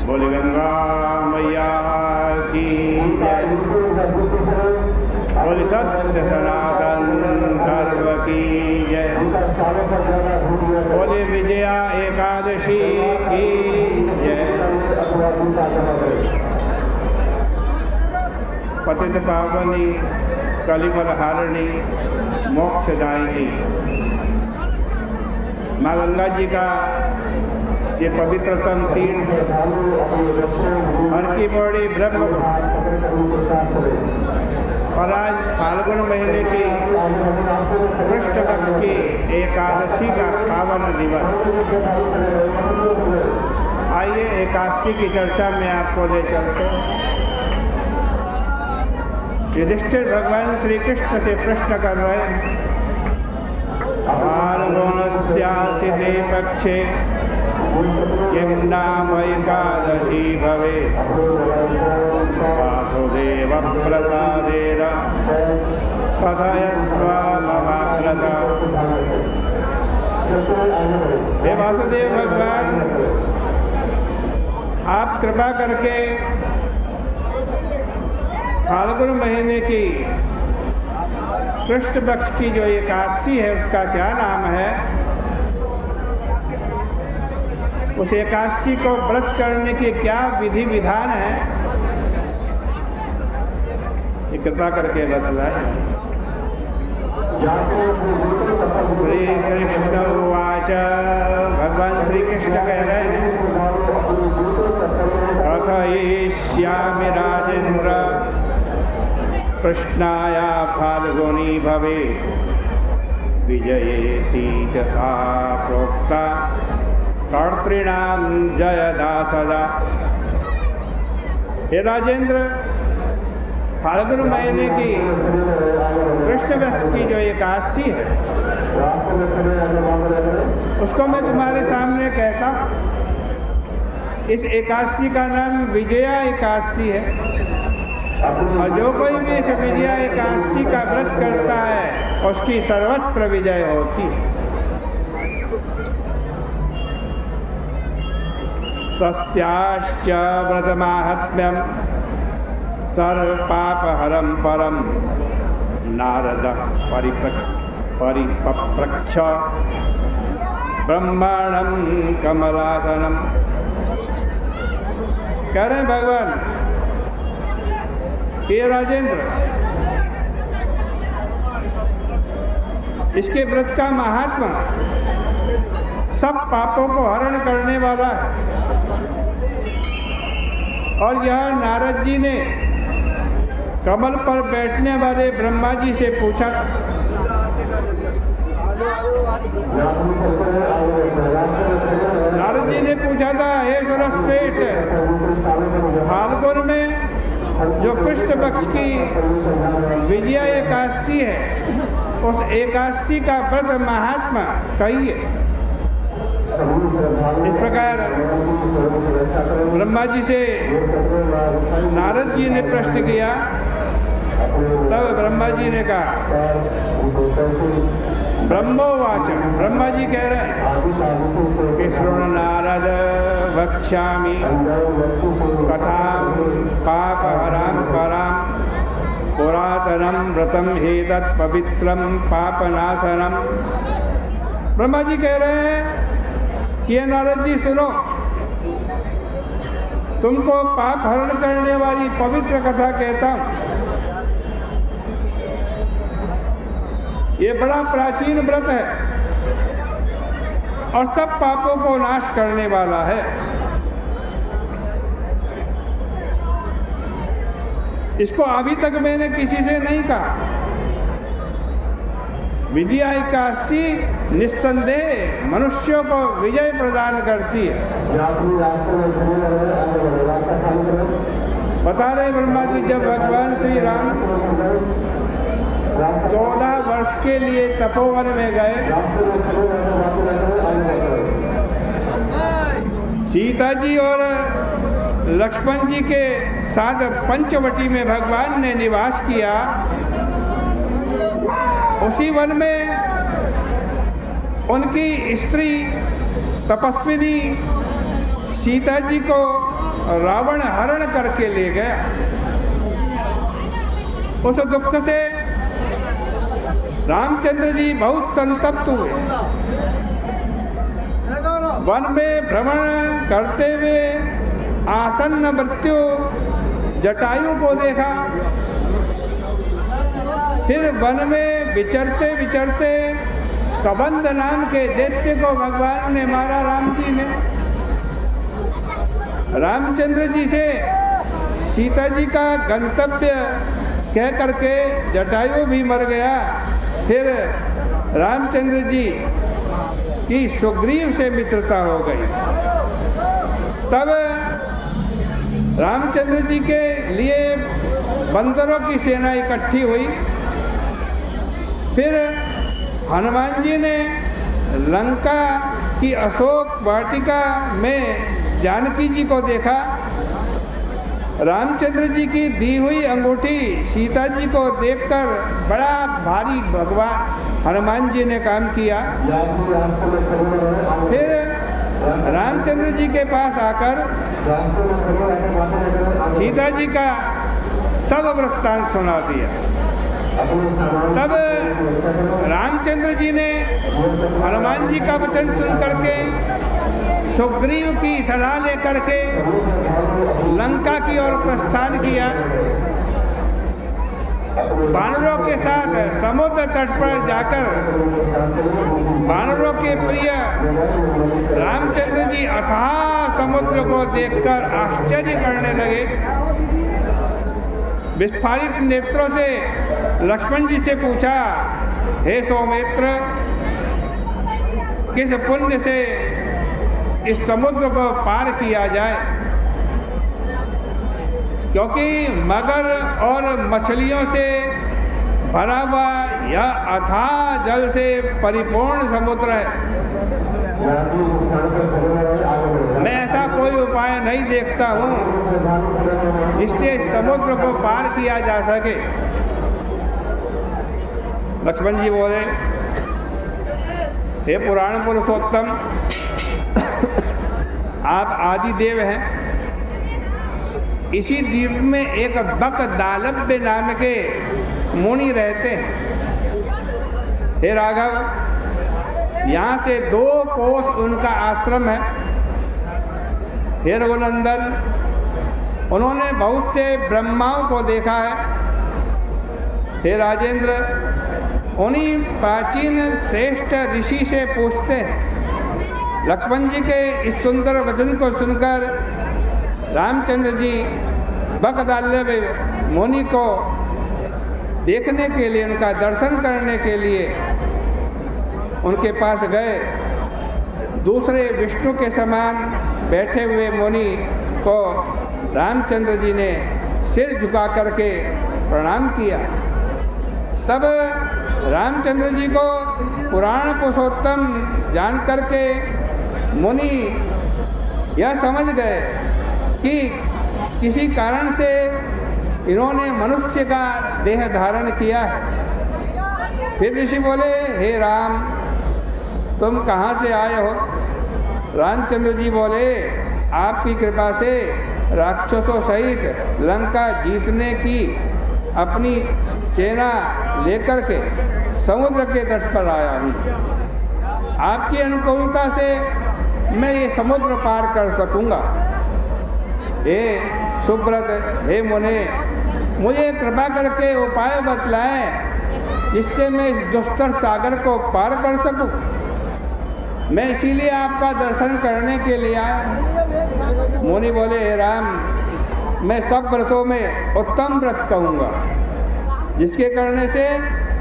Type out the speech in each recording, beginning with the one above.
बोल गंगा मैया की जय। बोल सत्य सनातन धर्म की जय। बोले विजया एकादशी की जय। पतित पावनी कलिमल हारिणी मोक्षदायिनी माँ गंगा जी का ये पवित्रतम तीर्थ हर की बड़ी ब्रह्म और आज फाल्गुन महीने की कृष्ण पक्ष की एकादशी का पावन दिवस। आइए एकादशी की चर्चा में आपको ले चलते। युधिष्ठिर भगवान श्री कृष्ण से प्रश्न कर रहे हैं, फाल्गुनस्यासिते पक्षे किं नाम एकादशी भवेत् वासुदेव प्रसादेन कथयस्व ममाग्रता। हे वासुदेव भगवान, आप कृपा करके फाल्गुन महीने की कृष्ण पक्ष की जो एकादशी है उसका क्या नाम है, उस एकादशी को व्रत करने की क्या विधि विधान है, ये कृपा करके बतलाए। श्री कृष्ण उवाच, भगवान श्री कृष्ण कह रहे हैं, कथयिष्यामि राजेन्द्र कृष्णाया फाल्गुनी भवेत् विजयेति च सा प्रोक्ता कर्तॄणां जयदा सदा। हे राजेंद्र, फाल्गुन महीने की कृष्ण पक्ष की जो एकादशी है उसको मैं तुम्हारे सामने कहता हूँ। इस एकादशी का नाम विजया एकादशी है और जो कोई भी इस विजया एकादशी का व्रत करता है उसकी सर्वत्र विजय होती है। तस्याश्च व्रतमाहात्म्यं सर्वपापहरं परं नारदः परिपप्रच्छ ब्रह्मांडं कमलासनम। कह रहे हैं भगवान, हे राजेंद्र, इसके व्रत का महात्मा सब पापों को हरण करने वाला है। और यह नारद जी ने कमल पर बैठने वाले ब्रह्मा जी से पूछा। नारद जी ने पूछा था, हे सरश्रेष्ठ, फाल्गुन में जो कृष्ण पक्ष की विजया एकादशी है उस एकादशी का व्रत महात्मा कहिए। इस प्रकार ब्रह्मा जी से नारद जी ने प्रश्न किया। तब ब्रह्मा जी ने कहा, ब्रह्मोवाच, ब्रह्मा जी कह रहे हैं कि श्रृणु नारद वक्ष्यामि कथां पापहरां परां पुरातनं व्रतं हेतत् पवित्रं पापनाशनम। ब्रह्मा जी कह रहे हैं कि नारद जी सुनो, तुमको पाप हरण करने वाली पवित्र कथा कहता हूँ। ये बड़ा प्राचीन व्रत है और सब पापों को नाश करने वाला है। इसको अभी तक मैंने किसी से नहीं कहा। विजया एकादशी निस्संदेह मनुष्यों को विजय प्रदान करती है। बता रहे ब्रह्मा जी, जब भगवान श्री राम 14 वर्ष के लिए तपोवन में गए, सीता जी और लक्ष्मण जी के साथ पंचवटी में भगवान ने निवास किया। उसी वन में उनकी स्त्री तपस्विनी सीता जी को रावण हरण करके ले गया। उस दुख से रामचंद्र जी बहुत संतप्त हुए। वन में भ्रमण करते हुए आसन्न मृत्यु जटायु को देखा। फिर वन में विचरते विचरते कबंध नाम के दैत्य को भगवान ने मारा, राम जी ने। रामचंद्र जी से सीता जी का गंतव्य कह करके जटायु भी मर गया। फिर रामचंद्र जी की सुग्रीव से मित्रता हो गई। तब रामचंद्र जी के लिए बंदरों की सेना इकट्ठी हुई। फिर हनुमान जी ने लंका की अशोक वाटिका में जानकी जी को देखा। रामचंद्र जी की दी हुई अंगूठी सीता जी को देखकर बड़ा भारी भगवान हनुमान जी ने काम किया। फिर रामचंद्र जी के पास आकर सीता जी का सब वृत्तांत सुना दिया। तब रामचंद्र जी ने हनुमान जी का वचन सुन करके सुग्रीव की सलाह लेकर के लंका की ओर प्रस्थान किया। वानरों के साथ समुद्र तट पर जाकर वानरों के प्रिय रामचंद्र जी अथाह समुद्र को देखकर आश्चर्य करने लगे। विस्फारित नेत्रों से लक्ष्मण जी से पूछा, हे सौमित्र, किस पुण्य से इस समुद्र को पार किया जाए? क्योंकि मगर और मछलियों से भरा हुआ यह अथाह जल से परिपूर्ण समुद्र है। मैं ऐसा कोई उपाय नहीं देखता हूँ जिससे समुद्र को पार किया जा सके। लक्ष्मण जी बोले, हे पुराण पुरुषोत्तम, आप आदि देव हैं। इसी द्वीप में एक बक दालव्य नाम के मुनि रहते हैं। हे राघव, यहाँ से 2 कोस उनका आश्रम है। हे रघुनंदन, उन्होंने बहुत से ब्रह्माओं को देखा है। हे राजेंद्र, उन्हीं प्राचीन श्रेष्ठ ऋषि से पूछते हैं। लक्ष्मण जी के इस सुंदर वचन को सुनकर रामचंद्र जी बकदाल्य मुनि को देखने के लिए, उनका दर्शन करने के लिए उनके पास गए। दूसरे विष्णु के समान बैठे हुए मुनि को रामचंद्र जी ने सिर झुका करके प्रणाम किया। तब रामचंद्र जी को पुराण पुरुषोत्तम जान करके मुनि यह समझ गए कि किसी कारण से इन्होंने मनुष्य का देह धारण किया है। फिर ऋषि बोले, हे राम, तुम कहाँ से आए हो? रामचंद्र जी बोले, आपकी कृपा से राक्षसों सहित लंका जीतने की अपनी सेना लेकर के समुद्र के तट पर आया हूँ। आपकी अनुकूलता से मैं ये समुद्र पार कर सकूँगा। हे सुब्रत, हे मुने, मुझे कृपा करके उपाय बतलाएं जिससे मैं इस दुस्तर सागर को पार कर सकूं। मैं इसीलिए आपका दर्शन करने के लिए आया। मुनि बोले, हे राम, मैं सब व्रतों में उत्तम व्रत कहूँगा जिसके करने से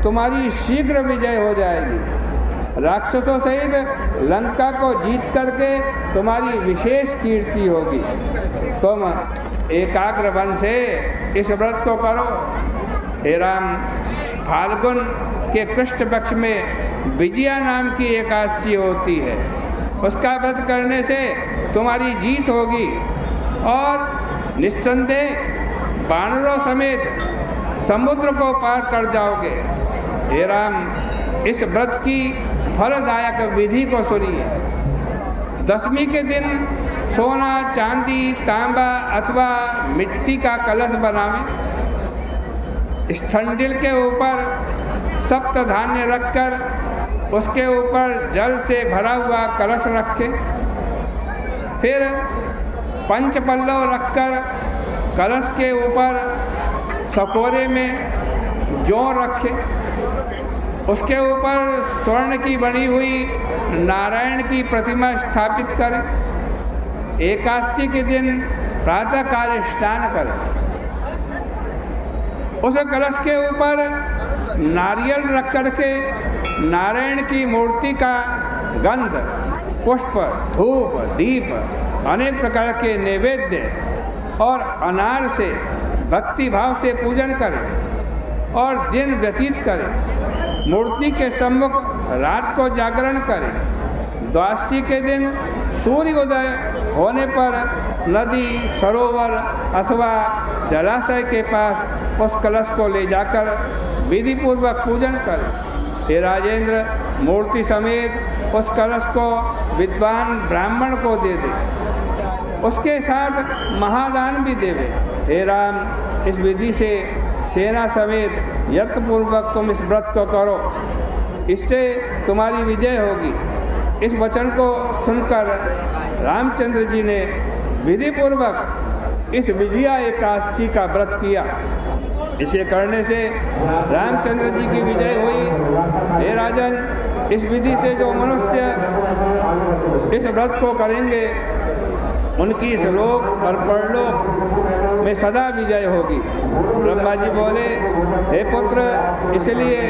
तुम्हारी शीघ्र विजय हो जाएगी। राक्षसों सहित लंका को जीत करके तुम्हारी विशेष कीर्ति होगी। तुम एकाग्र मन से इस व्रत को करो। हे राम, फाल्गुन के कृष्ण पक्ष में विजया नाम की एकादशी होती है। उसका व्रत करने से तुम्हारी जीत होगी और निस्संदेह वानरों समेत समुद्र को पार कर जाओगे। हे राम, इस व्रत की फलदायक विधि को सुनिए। दशमी के दिन सोना, चांदी, तांबा अथवा मिट्टी का कलश बनावें। स्थंडिल के ऊपर सप्त धान्य रखकर उसके ऊपर जल से भरा हुआ कलश रखें। फिर पंचपल्लव रखकर कलश के ऊपर सकोरे में जौ रखें। उसके ऊपर स्वर्ण की बनी हुई नारायण की प्रतिमा स्थापित करें। एकादशी के दिन प्रातःकाल स्नान करें। उस कलश के ऊपर नारियल रख करके नारायण की मूर्ति का गंध, पुष्प, धूप, दीप, अनेक प्रकार के नैवेद्य और अनार से भक्ति भाव से पूजन करें और दिन व्यतीत करें। मूर्ति के सम्मुख रात को जागरण करें। द्वादशी के दिन सूर्योदय होने पर नदी, सरोवर अथवा जलाशय के पास उस कलश को ले जाकर विधि पूर्वक पूजन करें। हे राजेंद्र, मूर्ति समेत उस कलश को विद्वान ब्राह्मण को दे दे, उसके साथ महादान भी देवे। हे राम, इस विधि से सेना समेत यत्नपूर्वक तुम इस व्रत को करो, इससे तुम्हारी विजय होगी। इस वचन को सुनकर रामचंद्र जी ने विधि पूर्वक इस विजया एकादशी का व्रत किया। इसे करने से रामचंद्र जी की विजय हुई। हे राजन, इस विधि से जो मनुष्य इस व्रत को करेंगे उनकी इस लोक और परलोक में सदा विजय होगी। ब्रह्मा जी बोले, हे पुत्र, इसलिए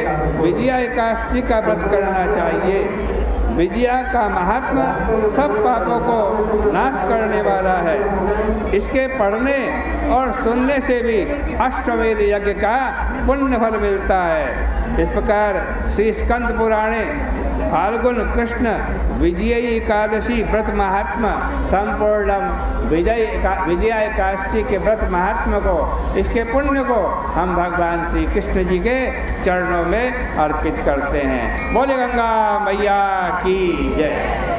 विजया एकादशी का व्रत करना चाहिए। विजया का महात्मा सब पापों को नाश करने वाला है। इसके पढ़ने और सुनने से भी अश्वमेध यज्ञ का पुण्य फल मिलता है। इस प्रकार श्री स्कंद पुराणे फाल्गुन कृष्ण विजयी एकादशी व्रत महात्मा संपूर्णम विजया एकादशी के व्रत महात्मा को, इसके पुण्य को हम भगवान श्री कृष्ण जी के चरणों में अर्पित करते हैं। बोले गंगा मैया की जय।